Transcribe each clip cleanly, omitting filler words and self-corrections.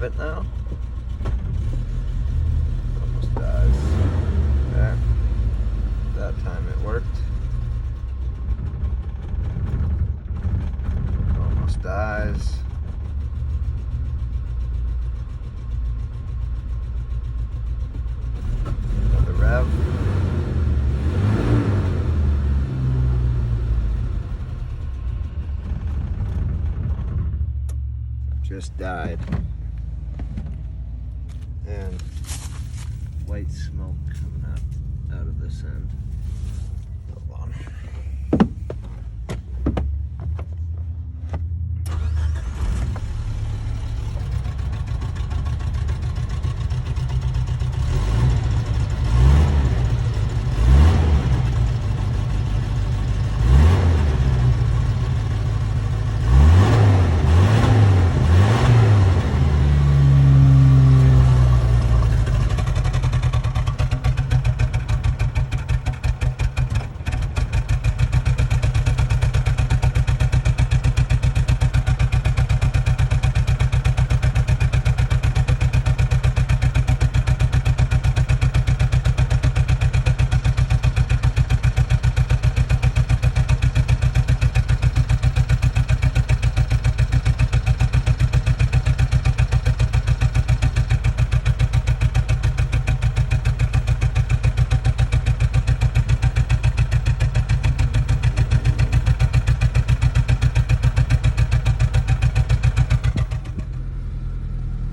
rev it now. Almost dies. There. That time it worked. Almost dies. Another rev. Just died. And white smoke coming out of this end. Hold on.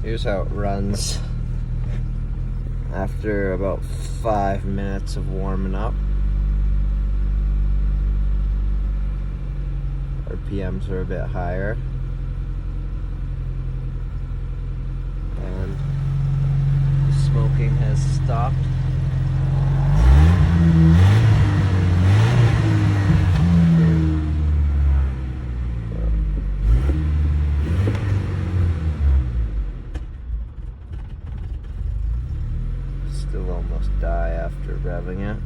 Here's how it runs after about 5 minutes of warming up. RPMs are a bit higher. And the smoking has stopped. Still almost die after revving it.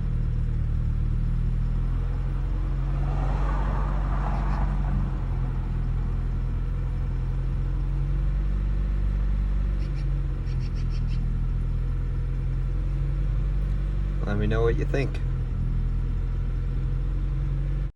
Let me know what you think.